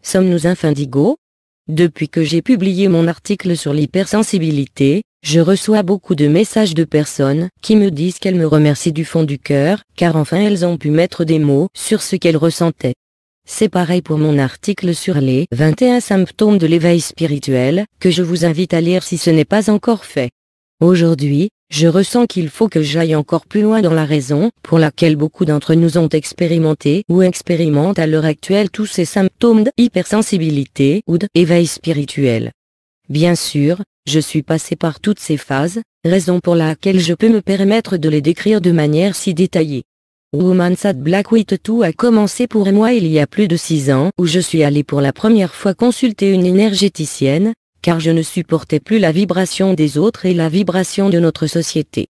Sommes-nous indigos? Depuis que j'ai publié mon article sur l'hypersensibilité, je reçois beaucoup de messages de personnes qui me disent qu'elles me remercient du fond du cœur, car enfin elles ont pu mettre des mots sur ce qu'elles ressentaient. C'est pareil pour mon article sur les 21 symptômes de l'éveil spirituel, que je vous invite à lire si ce n'est pas encore fait. Aujourd'hui, je ressens qu'il faut que j'aille encore plus loin dans la raison pour laquelle beaucoup d'entre nous ont expérimenté ou expérimentent à l'heure actuelle tous ces symptômes d'hypersensibilité ou d'éveil spirituel. Bien sûr, je suis passé par toutes ces phases, raison pour laquelle je peux me permettre de les décrire de manière si détaillée. Woman's at Black with Two a commencé pour moi il y a plus de 6 ans où je suis allé pour la première fois consulter une énergéticienne, car je ne supportais plus la vibration des autres et la vibration de notre société.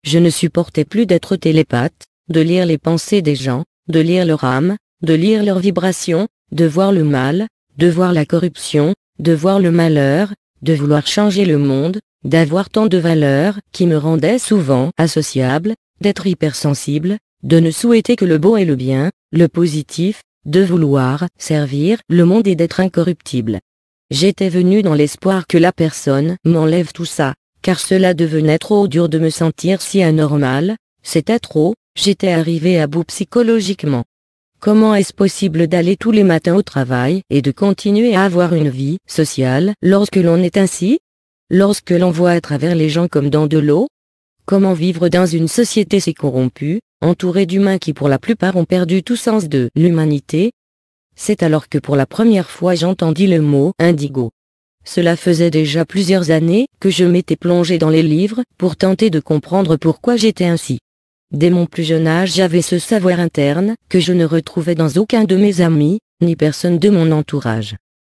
Je ne supportais plus d'être télépathe, de lire les pensées des gens, de lire leur âme, de lire leurs vibrations, de voir le mal, de voir la corruption, de voir le malheur, de vouloir changer le monde, d'avoir tant de valeurs qui me rendaient souvent associable, d'être hypersensible, de ne souhaiter que le beau et le bien, le positif, de vouloir servir le monde et d'être incorruptible. J'étais venu dans l'espoir que la personne m'enlève tout ça, car cela devenait trop dur de me sentir si anormal, c'était trop, j'étais arrivé à bout psychologiquement. Comment est-ce possible d'aller tous les matins au travail et de continuer à avoir une vie sociale lorsque l'on est ainsi? Lorsque l'on voit à travers les gens comme dans de l'eau? Comment vivre dans une société si corrompue, entourée d'humains qui pour la plupart ont perdu tout sens de l'humanité? C'est alors que pour la première fois j'entendis le mot indigo. Cela faisait déjà plusieurs années que je m'étais plongé dans les livres pour tenter de comprendre pourquoi j'étais ainsi. Dès mon plus jeune âge j'avais ce savoir interne que je ne retrouvais dans aucun de mes amis, ni personne de mon entourage.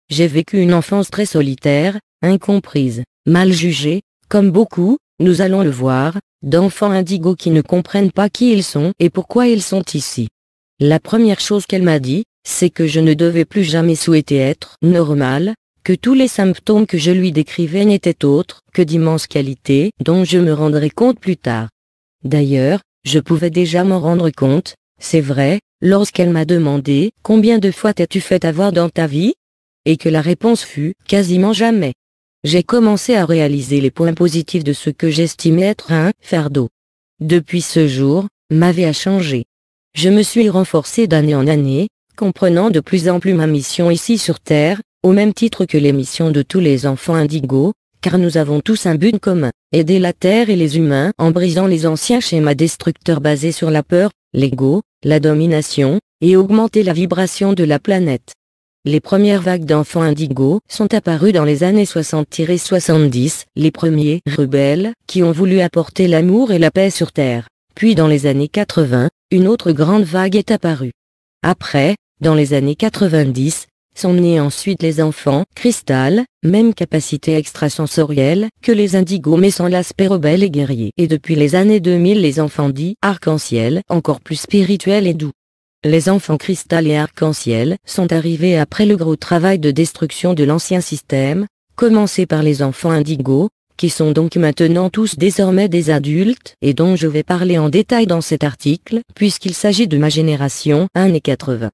J'ai vécu une enfance très solitaire, incomprise, mal jugée, comme beaucoup, nous allons le voir, d'enfants indigos qui ne comprennent pas qui ils sont et pourquoi ils sont ici. La première chose qu'elle m'a dit, c'est que je ne devais plus jamais souhaiter être normal, que tous les symptômes que je lui décrivais n'étaient autres que d'immenses qualités dont je me rendrai compte plus tard. D'ailleurs, je pouvais déjà m'en rendre compte, c'est vrai, lorsqu'elle m'a demandé « Combien de fois t'es-tu fait avoir dans ta vie ?» et que la réponse fut « Quasiment jamais ». J'ai commencé à réaliser les points positifs de ce que j'estimais être un fardeau. Depuis ce jour, ma vie a changé. Je me suis renforcé d'année en année, comprenant de plus en plus ma mission ici sur Terre, au même titre que les missions de tous les enfants indigos, car nous avons tous un but commun, aider la Terre et les humains en brisant les anciens schémas destructeurs basés sur la peur, l'ego, la domination, et augmenter la vibration de la planète. Les premières vagues d'enfants indigos sont apparues dans les années 60-70, les premiers rebelles qui ont voulu apporter l'amour et la paix sur Terre. Puis dans les années 80, une autre grande vague est apparue. Après, dans les années 90, sont nés ensuite les enfants cristal, même capacité extrasensorielle que les indigos mais sans l'aspect rebelle et guerrier. Et depuis les années 2000 les enfants dits arc-en-ciel, encore plus spirituels et doux. Les enfants cristal et arc-en-ciel sont arrivés après le gros travail de destruction de l'ancien système, commencé par les enfants indigos, qui sont donc maintenant tous désormais des adultes et dont je vais parler en détail dans cet article, puisqu'il s'agit de ma génération années 80.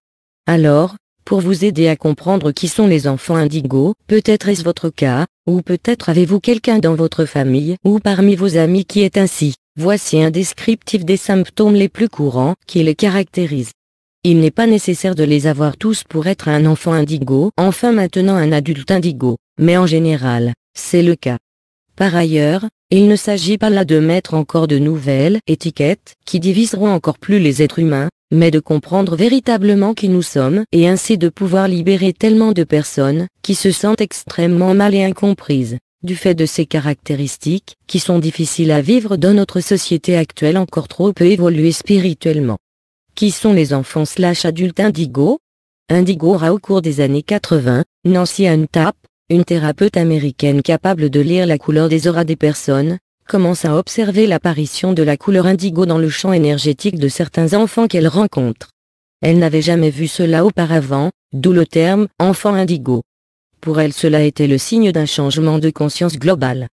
Alors, pour vous aider à comprendre qui sont les enfants indigos, peut-être est-ce votre cas, ou peut-être avez-vous quelqu'un dans votre famille ou parmi vos amis qui est ainsi. Voici un descriptif des symptômes les plus courants qui les caractérisent. Il n'est pas nécessaire de les avoir tous pour être un enfant indigo, enfin maintenant un adulte indigo, mais en général, c'est le cas. Par ailleurs, il ne s'agit pas là de mettre encore de nouvelles étiquettes qui diviseront encore plus les êtres humains, mais de comprendre véritablement qui nous sommes et ainsi de pouvoir libérer tellement de personnes qui se sentent extrêmement mal et incomprises, du fait de ces caractéristiques qui sont difficiles à vivre dans notre société actuelle encore trop peu évoluée spirituellement. Qui sont les enfants/adultes indigos? Indigo aura au cours des années 80, Nancy Antap, une thérapeute américaine capable de lire la couleur des auras des personnes, commence à observer l'apparition de la couleur indigo dans le champ énergétique de certains enfants qu'elle rencontre. Elle n'avait jamais vu cela auparavant, d'où le terme « enfant indigo ». Pour elle cela était le signe d'un changement de conscience globale.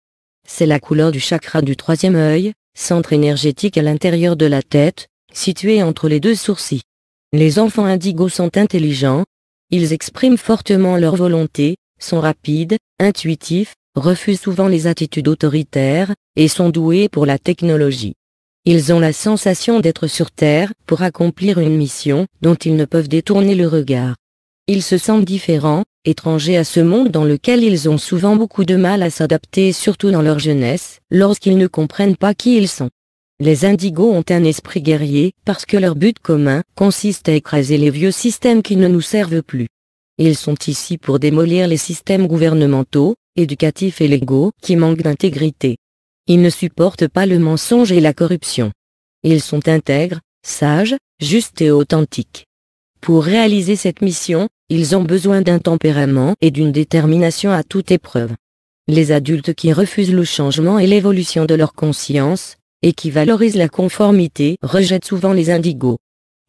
C'est la couleur du chakra du troisième œil, centre énergétique à l'intérieur de la tête, situé entre les deux sourcils. Les enfants indigos sont intelligents. Ils expriment fortement leur volonté, sont rapides, intuitifs, refusent souvent les attitudes autoritaires, et sont doués pour la technologie. Ils ont la sensation d'être sur Terre pour accomplir une mission dont ils ne peuvent détourner le regard. Ils se sentent différents, étrangers à ce monde dans lequel ils ont souvent beaucoup de mal à s'adapter, surtout dans leur jeunesse, lorsqu'ils ne comprennent pas qui ils sont. Les indigos ont un esprit guerrier parce que leur but commun consiste à écraser les vieux systèmes qui ne nous servent plus. Ils sont ici pour démolir les systèmes gouvernementaux, éducatifs et légaux qui manquent d'intégrité. Ils ne supportent pas le mensonge et la corruption. Ils sont intègres, sages, justes et authentiques. Pour réaliser cette mission, ils ont besoin d'un tempérament et d'une détermination à toute épreuve. Les adultes qui refusent le changement et l'évolution de leur conscience, et qui valorisent la conformité, rejettent souvent les indigos.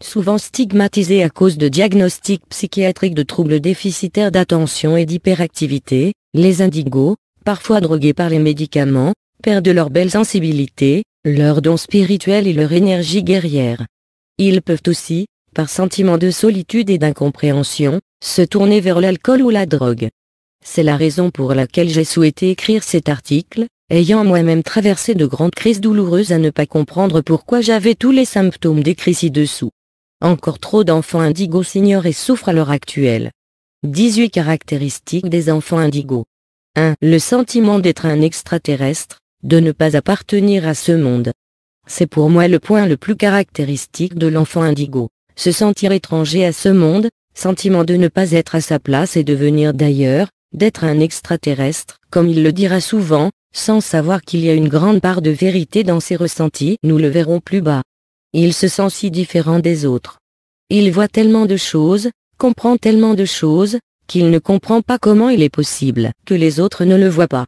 Souvent stigmatisés à cause de diagnostics psychiatriques de troubles déficitaires d'attention et d'hyperactivité, les indigos, parfois drogués par les médicaments, perdent leur belle sensibilité, leur don spirituel et leur énergie guerrière. Ils peuvent aussi, par sentiment de solitude et d'incompréhension, se tourner vers l'alcool ou la drogue. C'est la raison pour laquelle j'ai souhaité écrire cet article, ayant moi-même traversé de grandes crises douloureuses à ne pas comprendre pourquoi j'avais tous les symptômes décrits ci-dessous. Encore trop d'enfants indigos s'ignorent et souffrent à l'heure actuelle. 18 caractéristiques des enfants indigos. 1. Le sentiment d'être un extraterrestre, de ne pas appartenir à ce monde. C'est pour moi le point le plus caractéristique de l'enfant indigo. Se sentir étranger à ce monde, sentiment de ne pas être à sa place et de venir d'ailleurs, d'être un extraterrestre, comme il le dira souvent, sans savoir qu'il y a une grande part de vérité dans ses ressentis, nous le verrons plus bas. Il se sent si différent des autres. Il voit tellement de choses, comprend tellement de choses, qu'il ne comprend pas comment il est possible que les autres ne le voient pas.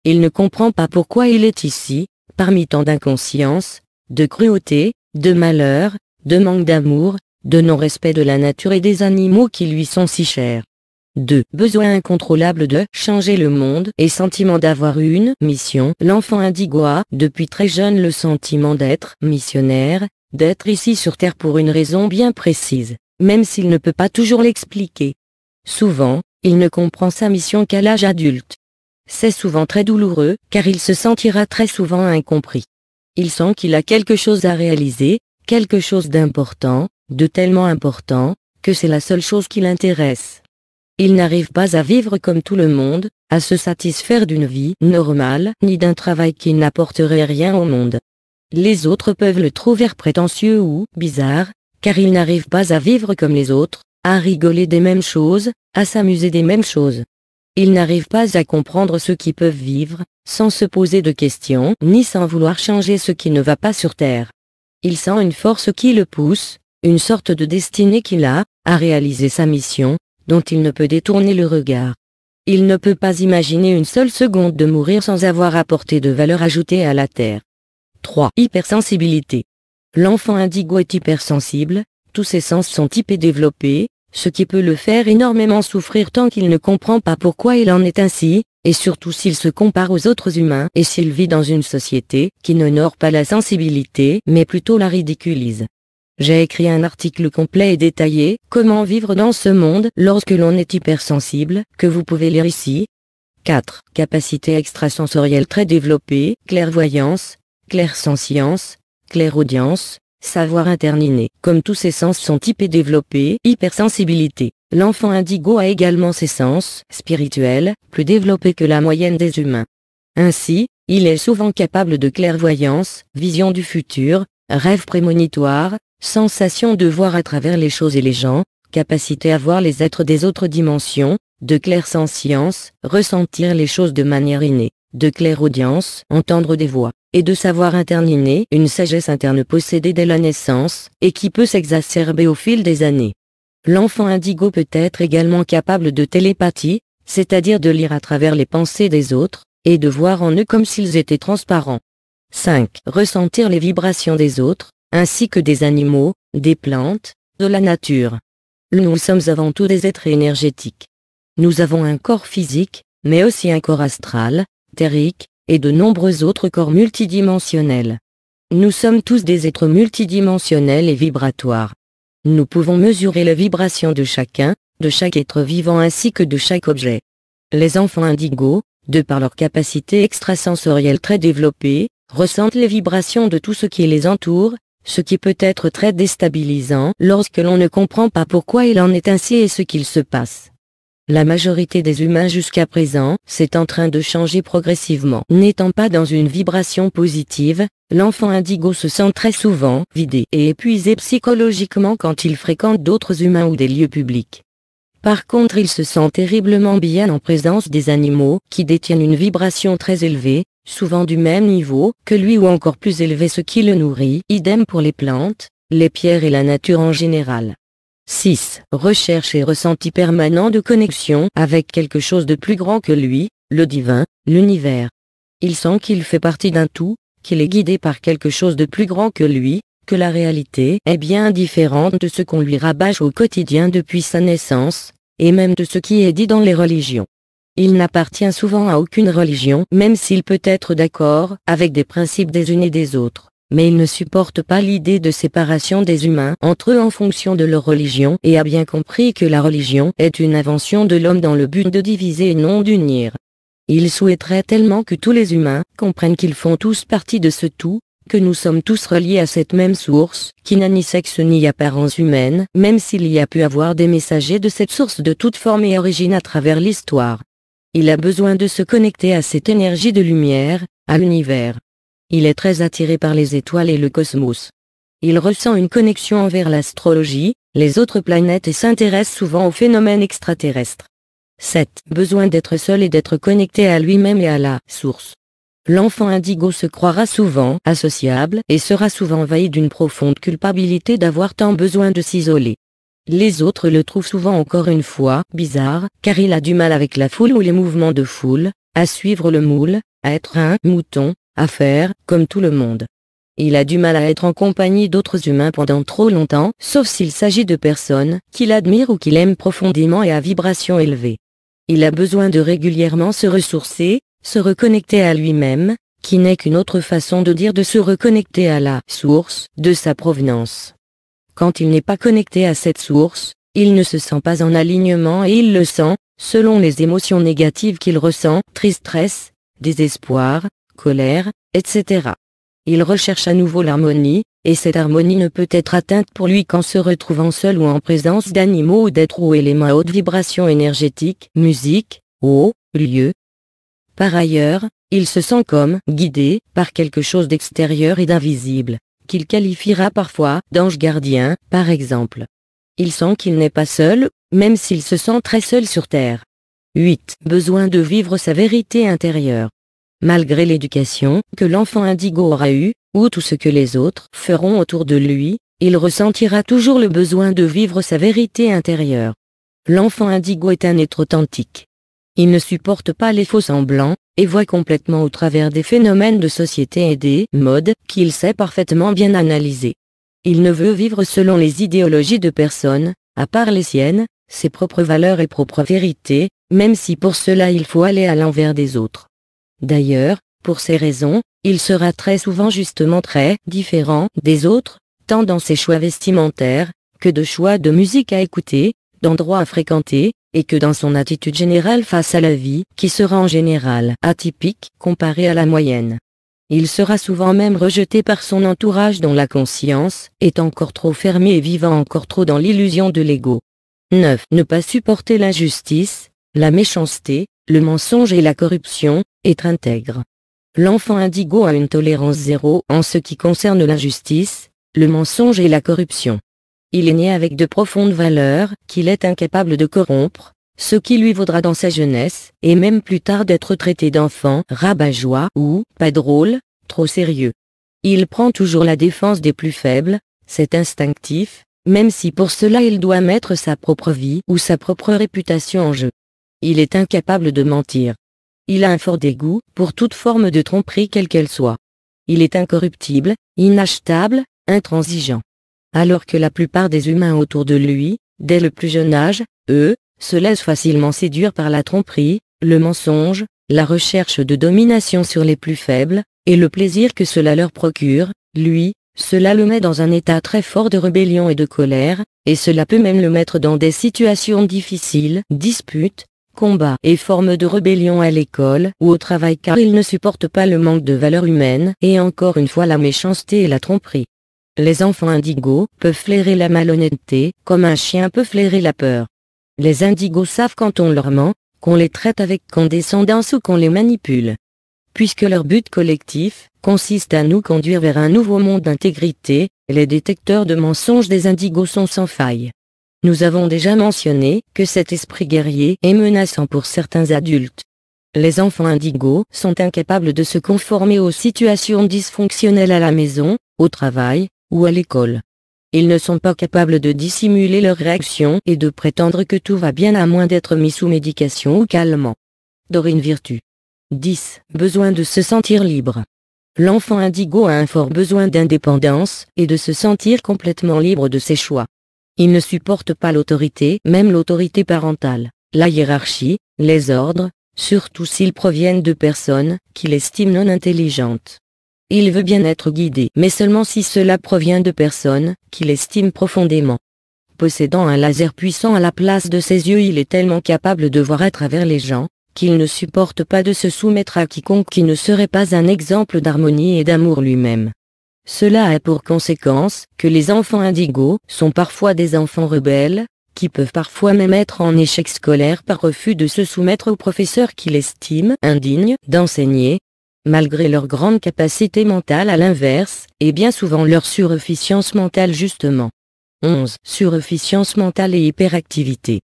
Il ne comprend pas pourquoi il est ici, parmi tant d'inconscience, de cruauté, de malheur, de manque d'amour, de non-respect de la nature et des animaux qui lui sont si chers. 2. Besoin incontrôlable de changer le monde et sentiment d'avoir une mission. L'enfant indigo a, depuis très jeune, le sentiment d'être missionnaire, d'être ici sur Terre pour une raison bien précise, même s'il ne peut pas toujours l'expliquer. Souvent, il ne comprend sa mission qu'à l'âge adulte. C'est souvent très douloureux, car il se sentira très souvent incompris. Il sent qu'il a quelque chose à réaliser, quelque chose d'important, de tellement important, que c'est la seule chose qui l'intéresse. Il n'arrive pas à vivre comme tout le monde, à se satisfaire d'une vie normale, ni d'un travail qui n'apporterait rien au monde. Les autres peuvent le trouver prétentieux ou bizarre, car il n'arrive pas à vivre comme les autres, à rigoler des mêmes choses, à s'amuser des mêmes choses. Il n'arrive pas à comprendre ceux qui peuvent vivre, sans se poser de questions, ni sans vouloir changer ce qui ne va pas sur Terre. Il sent une force qui le pousse, une sorte de destinée qu'il a, à réaliser sa mission, dont il ne peut détourner le regard. Il ne peut pas imaginer une seule seconde de mourir sans avoir apporté de valeur ajoutée à la Terre. 3. Hypersensibilité. L'enfant indigo est hypersensible, tous ses sens sont hyperdéveloppés, ce qui peut le faire énormément souffrir tant qu'il ne comprend pas pourquoi il en est ainsi, et surtout s'il se compare aux autres humains et s'il vit dans une société qui n'honore pas la sensibilité mais plutôt la ridiculise. J'ai écrit un article complet et détaillé, Comment vivre dans ce monde lorsque l'on est hypersensible, que vous pouvez lire ici. 4. Capacité extrasensorielle très développée, clairvoyance, clairsentience, clairaudience, savoir interniné. Comme tous ses sens sont hyperdéveloppés, hypersensibilité. L'enfant indigo a également ses sens spirituels, plus développés que la moyenne des humains. Ainsi, il est souvent capable de clairvoyance, vision du futur, rêve prémonitoire, sensation de voir à travers les choses et les gens, capacité à voir les êtres des autres dimensions, de clairsentience, ressentir les choses de manière innée, de clairaudience, entendre des voix, et de savoir interniné, une sagesse interne possédée dès la naissance, et qui peut s'exacerber au fil des années. L'enfant indigo peut être également capable de télépathie, c'est-à-dire de lire à travers les pensées des autres, et de voir en eux comme s'ils étaient transparents. 5. Ressentir les vibrations des autres, ainsi que des animaux, des plantes, de la nature. Nous sommes avant tout des êtres énergétiques. Nous avons un corps physique, mais aussi un corps astral, éthérique, et de nombreux autres corps multidimensionnels. Nous sommes tous des êtres multidimensionnels et vibratoires. Nous pouvons mesurer les vibrations de chacun, de chaque être vivant ainsi que de chaque objet. Les enfants indigos, de par leur capacité extrasensorielle très développée, ressentent les vibrations de tout ce qui les entoure, ce qui peut être très déstabilisant lorsque l'on ne comprend pas pourquoi il en est ainsi et ce qu'il se passe. La majorité des humains jusqu'à présent, c'est en train de changer progressivement. N'étant pas dans une vibration positive, l'enfant indigo se sent très souvent vidé et épuisé psychologiquement quand il fréquente d'autres humains ou des lieux publics. Par contre, il se sent terriblement bien en présence des animaux qui détiennent une vibration très élevée, souvent du même niveau que lui ou encore plus élevé, ce qui le nourrit. Idem pour les plantes, les pierres et la nature en général. 6. Recherche et ressenti permanent de connexion avec quelque chose de plus grand que lui, le divin, l'univers. Il sent qu'il fait partie d'un tout, qu'il est guidé par quelque chose de plus grand que lui, que la réalité est bien différente de ce qu'on lui rabâche au quotidien depuis sa naissance, et même de ce qui est dit dans les religions. Il n'appartient souvent à aucune religion, même s'il peut être d'accord avec des principes des unes et des autres. Mais il ne supporte pas l'idée de séparation des humains entre eux en fonction de leur religion et a bien compris que la religion est une invention de l'homme dans le but de diviser et non d'unir. Il souhaiterait tellement que tous les humains comprennent qu'ils font tous partie de ce tout, que nous sommes tous reliés à cette même source, qui n'a ni sexe ni apparence humaine, même s'il y a pu avoir des messagers de cette source de toute forme et origine à travers l'histoire. Il a besoin de se connecter à cette énergie de lumière, à l'univers. Il est très attiré par les étoiles et le cosmos. Il ressent une connexion envers l'astrologie, les autres planètes et s'intéresse souvent aux phénomènes extraterrestres. 7. Besoin d'être seul et d'être connecté à lui-même et à la source. L'enfant indigo se croira souvent associable et sera souvent envahi d'une profonde culpabilité d'avoir tant besoin de s'isoler. Les autres le trouvent souvent encore une fois bizarre, car il a du mal avec la foule ou les mouvements de foule, à suivre le moule, à être un mouton, à faire comme tout le monde. Il a du mal à être en compagnie d'autres humains pendant trop longtemps, sauf s'il s'agit de personnes qu'il admire ou qu'il aime profondément et à vibration élevée. Il a besoin de régulièrement se ressourcer, se reconnecter à lui-même, qui n'est qu'une autre façon de dire de se reconnecter à la source de sa provenance. Quand il n'est pas connecté à cette source, il ne se sent pas en alignement et il le sent, selon les émotions négatives qu'il ressent, tristesse, désespoir, colère, etc. Il recherche à nouveau l'harmonie, et cette harmonie ne peut être atteinte pour lui qu'en se retrouvant seul ou en présence d'animaux ou d'êtres ou éléments à haute vibration énergétique, musique, eau, lieu. Par ailleurs, il se sent comme guidé par quelque chose d'extérieur et d'invisible, qu'il qualifiera parfois d'ange gardien, par exemple. Il sent qu'il n'est pas seul, même s'il se sent très seul sur Terre. 8. Besoin de vivre sa vérité intérieure. Malgré l'éducation que l'enfant indigo aura eue, ou tout ce que les autres feront autour de lui, il ressentira toujours le besoin de vivre sa vérité intérieure. L'enfant indigo est un être authentique. Il ne supporte pas les faux-semblants, et voit complètement au travers des phénomènes de société et des modes qu'il sait parfaitement bien analyser. Il ne veut vivre selon les idéologies de personne, à part les siennes, ses propres valeurs et propres vérités, même si pour cela il faut aller à l'envers des autres. D'ailleurs, pour ces raisons, il sera très souvent justement très différent des autres, tant dans ses choix vestimentaires, que de choix de musique à écouter, d'endroits à fréquenter, et que dans son attitude générale face à la vie, qui sera en général atypique, comparée à la moyenne. Il sera souvent même rejeté par son entourage dont la conscience est encore trop fermée et vivant encore trop dans l'illusion de l'ego. 9. Ne pas supporter l'injustice, la méchanceté, le mensonge et la corruption, être intègre. L'enfant indigo a une tolérance zéro en ce qui concerne l'injustice, le mensonge et la corruption. Il est né avec de profondes valeurs qu'il est incapable de corrompre, ce qui lui vaudra dans sa jeunesse, et même plus tard d'être traité d'enfant rabat-joie ou pas drôle, trop sérieux. Il prend toujours la défense des plus faibles, c'est instinctif, même si pour cela il doit mettre sa propre vie ou sa propre réputation en jeu. Il est incapable de mentir. Il a un fort dégoût pour toute forme de tromperie quelle qu'elle soit. Il est incorruptible, inachetable, intransigeant. Alors que la plupart des humains autour de lui, dès le plus jeune âge, eux, se laissent facilement séduire par la tromperie, le mensonge, la recherche de domination sur les plus faibles, et le plaisir que cela leur procure, lui, Cela le met dans un état très fort de rébellion et de colère, et cela peut même le mettre dans des situations difficiles, disputes, combats et formes de rébellion à l'école ou au travail car il ne supporte pas le manque de valeurs humaines et encore une fois la méchanceté et la tromperie. Les enfants indigos peuvent flairer la malhonnêteté, comme un chien peut flairer la peur. Les indigos savent quand on leur ment, qu'on les traite avec condescendance ou qu'on les manipule. Puisque leur but collectif consiste à nous conduire vers un nouveau monde d'intégrité, les détecteurs de mensonges des indigos sont sans faille. Nous avons déjà mentionné que cet esprit guerrier est menaçant pour certains adultes. Les enfants indigos sont incapables de se conformer aux situations dysfonctionnelles à la maison, au travail, ou à l'école. Ils ne sont pas capables de dissimuler leurs réactions et de prétendre que tout va bien à moins d'être mis sous médication ou calmant. Dorine Virtue. 10. Besoin de se sentir libre. L'enfant indigo a un fort besoin d'indépendance et de se sentir complètement libre de ses choix. Il ne supporte pas l'autorité, même l'autorité parentale, la hiérarchie, les ordres, surtout s'ils proviennent de personnes qu'il estime non intelligentes. Il veut bien être guidé, mais seulement si cela provient de personnes qu'il estime profondément. Possédant un laser puissant à la place de ses yeux, il est tellement capable de voir à travers les gens, qu'il ne supporte pas de se soumettre à quiconque qui ne serait pas un exemple d'harmonie et d'amour lui-même. Cela a pour conséquence que les enfants indigos sont parfois des enfants rebelles, qui peuvent parfois même être en échec scolaire par refus de se soumettre aux professeurs qu'ils estiment indignes d'enseigner, malgré leur grande capacité mentale à l'inverse, et bien souvent leur surefficience mentale justement. 11. Surefficience mentale et hyperactivité.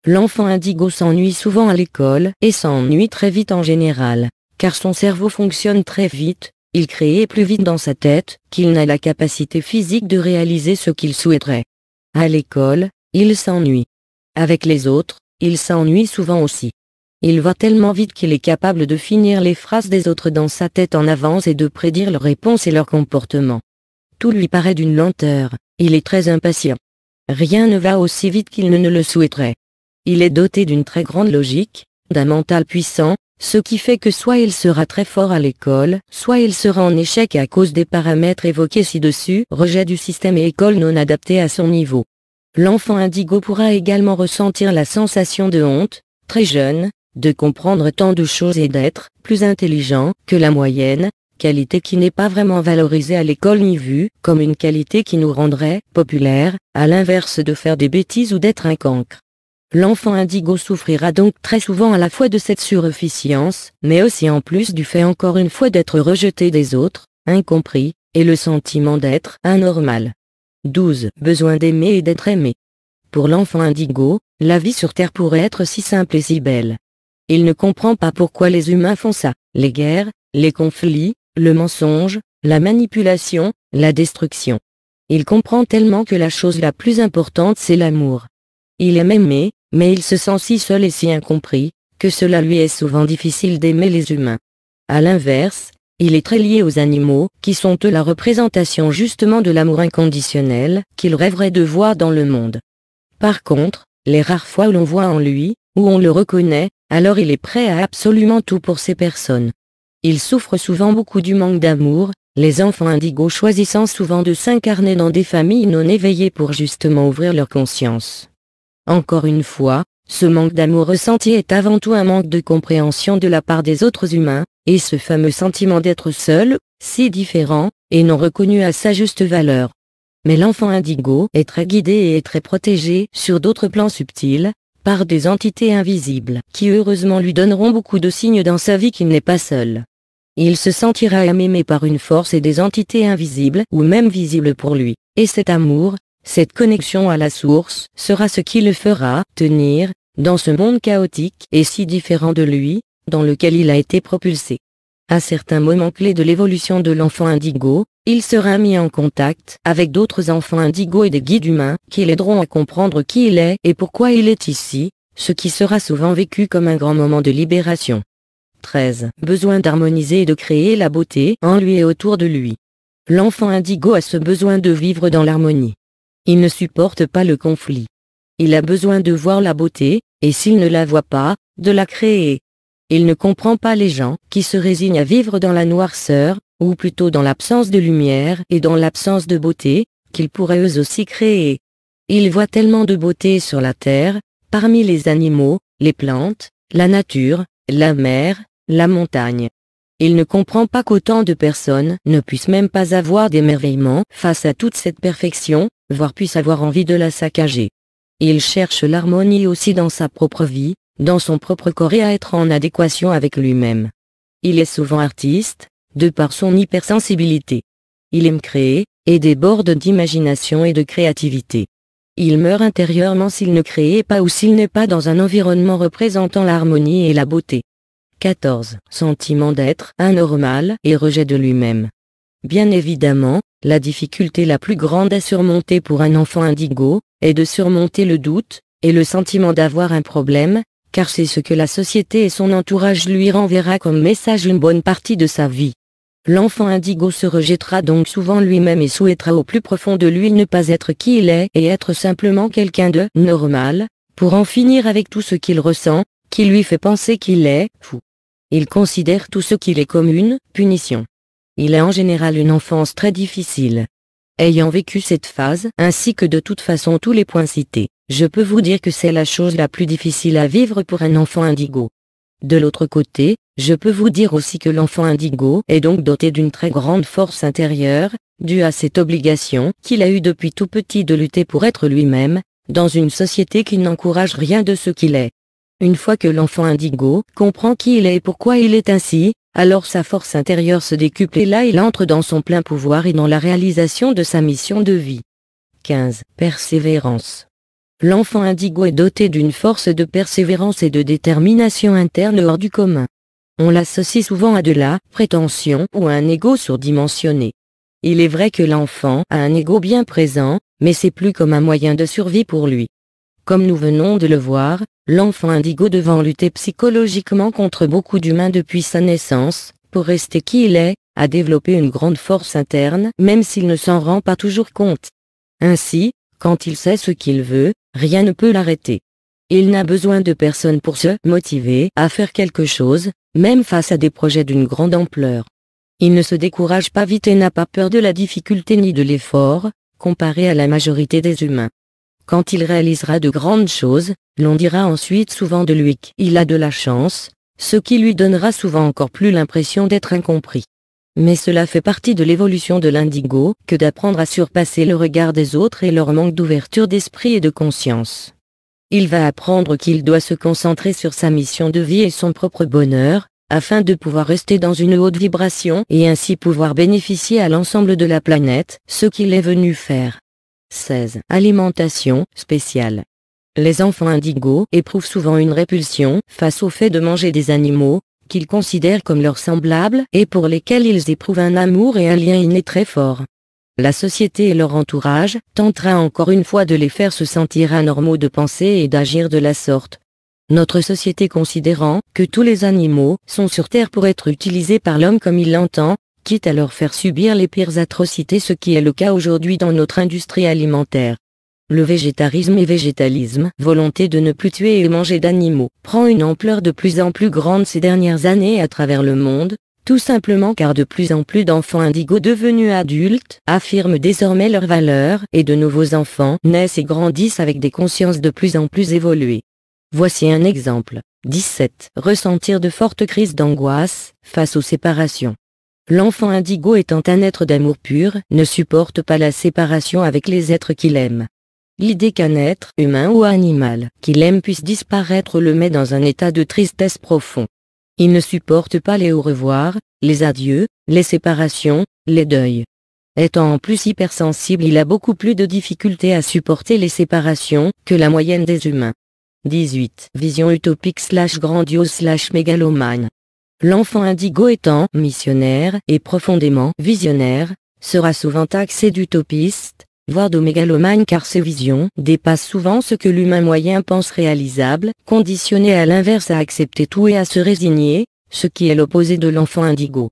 L'enfant indigo s'ennuie souvent à l'école et s'ennuie très vite en général, car son cerveau fonctionne très vite, il crée plus vite dans sa tête qu'il n'a la capacité physique de réaliser ce qu'il souhaiterait. À l'école, il s'ennuie. Avec les autres, il s'ennuie souvent aussi. Il va tellement vite qu'il est capable de finir les phrases des autres dans sa tête en avance et de prédire leurs réponses et leur comportement. Tout lui paraît d'une lenteur, il est très impatient. Rien ne va aussi vite qu'il ne le souhaiterait. Il est doté d'une très grande logique, d'un mental puissant, ce qui fait que soit il sera très fort à l'école, soit il sera en échec à cause des paramètres évoqués ci-dessus, rejet du système et école non adaptée à son niveau. L'enfant indigo pourra également ressentir la sensation de honte, très jeune, de comprendre tant de choses et d'être plus intelligent que la moyenne, qualité qui n'est pas vraiment valorisée à l'école ni vue comme une qualité qui nous rendrait populaires, à l'inverse de faire des bêtises ou d'être un cancre. L'enfant indigo souffrira donc très souvent à la fois de cette surefficience, mais aussi en plus du fait encore une fois d'être rejeté des autres, incompris, et le sentiment d'être anormal. 12. Besoin d'aimer et d'être aimé. Pour l'enfant indigo, la vie sur Terre pourrait être si simple et si belle. Il ne comprend pas pourquoi les humains font ça, les guerres, les conflits, le mensonge, la manipulation, la destruction. Il comprend tellement que la chose la plus importante c'est l'amour. Il aime aimer, mais il se sent si seul et si incompris, que cela lui est souvent difficile d'aimer les humains. À l'inverse, il est très lié aux animaux, qui sont eux la représentation justement de l'amour inconditionnel, qu'il rêverait de voir dans le monde. Par contre, les rares fois où l'on voit en lui, où on le reconnaît, alors il est prêt à absolument tout pour ces personnes. Il souffre souvent beaucoup du manque d'amour, les enfants indigos choisissant souvent de s'incarner dans des familles non éveillées pour justement ouvrir leur conscience. Encore une fois, ce manque d'amour ressenti est avant tout un manque de compréhension de la part des autres humains, et ce fameux sentiment d'être seul, si différent, et non reconnu à sa juste valeur. Mais l'enfant indigo est très guidé et est très protégé sur d'autres plans subtils, par des entités invisibles qui heureusement lui donneront beaucoup de signes dans sa vie qu'il n'est pas seul. Il se sentira aimé par une force et des entités invisibles ou même visibles pour lui, et cet amour, cette connexion à la source, sera ce qui le fera tenir, dans ce monde chaotique et si différent de lui, dans lequel il a été propulsé. À certains moments clés de l'évolution de l'enfant indigo, il sera mis en contact avec d'autres enfants indigos et des guides humains qui l'aideront à comprendre qui il est et pourquoi il est ici, ce qui sera souvent vécu comme un grand moment de libération. 13. Besoin d'harmoniser et de créer la beauté en lui et autour de lui. L'enfant indigo a ce besoin de vivre dans l'harmonie. Il ne supporte pas le conflit. Il a besoin de voir la beauté, et s'il ne la voit pas, de la créer. Il ne comprend pas les gens qui se résignent à vivre dans la noirceur, ou plutôt dans l'absence de lumière et dans l'absence de beauté, qu'ils pourraient eux aussi créer. Il voit tellement de beauté sur la terre, parmi les animaux, les plantes, la nature, la mer, la montagne. Il ne comprend pas qu'autant de personnes ne puissent même pas avoir d'émerveillement face à toute cette perfection, voire puissent avoir envie de la saccager. Il cherche l'harmonie aussi dans sa propre vie, dans son propre corps et à être en adéquation avec lui-même. Il est souvent artiste, de par son hypersensibilité. Il aime créer, et déborde d'imagination et de créativité. Il meurt intérieurement s'il ne crée pas ou s'il n'est pas dans un environnement représentant l'harmonie et la beauté. 14. Sentiment d'être anormal et rejet de lui-même. Bien évidemment, la difficulté la plus grande à surmonter pour un enfant indigo, est de surmonter le doute, et le sentiment d'avoir un problème, car c'est ce que la société et son entourage lui renverra comme message une bonne partie de sa vie. L'enfant indigo se rejettera donc souvent lui-même et souhaitera au plus profond de lui ne pas être qui il est et être simplement quelqu'un de normal, pour en finir avec tout ce qu'il ressent, qui lui fait penser qu'il est fou. Il considère tout ce qu'il est comme une punition. Il a en général une enfance très difficile. Ayant vécu cette phase, ainsi que de toute façon tous les points cités, je peux vous dire que c'est la chose la plus difficile à vivre pour un enfant indigo. De l'autre côté, je peux vous dire aussi que l'enfant indigo est donc doté d'une très grande force intérieure, due à cette obligation qu'il a eue depuis tout petit de lutter pour être lui-même, dans une société qui n'encourage rien de ce qu'il est. Une fois que l'enfant indigo comprend qui il est et pourquoi il est ainsi, alors sa force intérieure se décuple et là il entre dans son plein pouvoir et dans la réalisation de sa mission de vie. 15. Persévérance. L'enfant indigo est doté d'une force de persévérance et de détermination interne hors du commun. On l'associe souvent à de la prétention ou à un ego surdimensionné. Il est vrai que l'enfant a un ego bien présent, mais c'est plus comme un moyen de survie pour lui. Comme nous venons de le voir, l'enfant indigo devant lutter psychologiquement contre beaucoup d'humains depuis sa naissance, pour rester qui il est, a développé une grande force interne même s'il ne s'en rend pas toujours compte. Ainsi, quand il sait ce qu'il veut, rien ne peut l'arrêter. Il n'a besoin de personne pour se motiver à faire quelque chose, même face à des projets d'une grande ampleur. Il ne se décourage pas vite et n'a pas peur de la difficulté ni de l'effort, comparé à la majorité des humains. Quand il réalisera de grandes choses, l'on dira ensuite souvent de lui qu'il a de la chance, ce qui lui donnera souvent encore plus l'impression d'être incompris. Mais cela fait partie de l'évolution de l'indigo que d'apprendre à surpasser le regard des autres et leur manque d'ouverture d'esprit et de conscience. Il va apprendre qu'il doit se concentrer sur sa mission de vie et son propre bonheur, afin de pouvoir rester dans une haute vibration et ainsi pouvoir bénéficier à l'ensemble de la planète, ce qu'il est venu faire. 16. Alimentation spéciale. Les enfants indigos éprouvent souvent une répulsion face au fait de manger des animaux, qu'ils considèrent comme leurs semblables et pour lesquels ils éprouvent un amour et un lien inné très fort. La société et leur entourage tentera encore une fois de les faire se sentir anormaux de penser et d'agir de la sorte. Notre société considérant que tous les animaux sont sur Terre pour être utilisés par l'homme comme il l'entend, quitte à leur faire subir les pires atrocités, ce qui est le cas aujourd'hui dans notre industrie alimentaire. Le végétarisme et végétalisme, volonté de ne plus tuer et manger d'animaux, prend une ampleur de plus en plus grande ces dernières années à travers le monde, tout simplement car de plus en plus d'enfants indigos devenus adultes affirment désormais leurs valeurs et de nouveaux enfants naissent et grandissent avec des consciences de plus en plus évoluées. Voici un exemple. 17. Ressentir de fortes crises d'angoisse face aux séparations. L'enfant indigo étant un être d'amour pur, ne supporte pas la séparation avec les êtres qu'il aime. L'idée qu'un être, humain ou animal, qu'il aime puisse disparaître le met dans un état de tristesse profond. Il ne supporte pas les au revoir, les adieux, les séparations, les deuils. Étant en plus hypersensible, il a beaucoup plus de difficultés à supporter les séparations que la moyenne des humains. 18. Vision utopique / grandiose / mégalomane. L'enfant indigo étant missionnaire et profondément visionnaire, sera souvent taxé d'utopiste, voire de mégalomane car ses visions dépassent souvent ce que l'humain moyen pense réalisable, conditionné à l'inverse à accepter tout et à se résigner, ce qui est l'opposé de l'enfant indigo.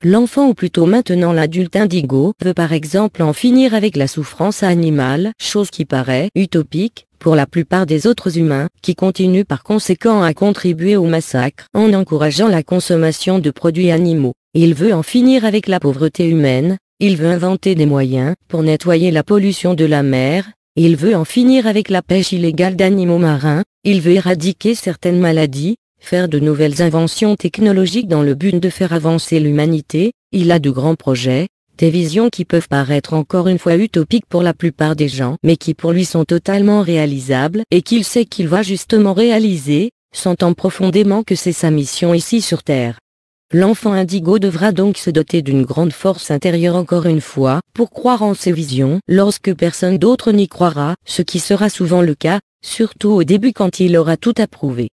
L'enfant ou plutôt maintenant l'adulte indigo veut par exemple en finir avec la souffrance animale, chose qui paraît utopique pour la plupart des autres humains, qui continuent par conséquent à contribuer au massacre en encourageant la consommation de produits animaux. Il veut en finir avec la pauvreté humaine, il veut inventer des moyens pour nettoyer la pollution de la mer, il veut en finir avec la pêche illégale d'animaux marins, il veut éradiquer certaines maladies, faire de nouvelles inventions technologiques dans le but de faire avancer l'humanité. Il a de grands projets, des visions qui peuvent paraître encore une fois utopiques pour la plupart des gens, mais qui pour lui sont totalement réalisables et qu'il sait qu'il va justement réaliser, sentant profondément que c'est sa mission ici sur Terre. L'enfant indigo devra donc se doter d'une grande force intérieure encore une fois, pour croire en ses visions, lorsque personne d'autre n'y croira, ce qui sera souvent le cas, surtout au début quand il aura tout approuvé.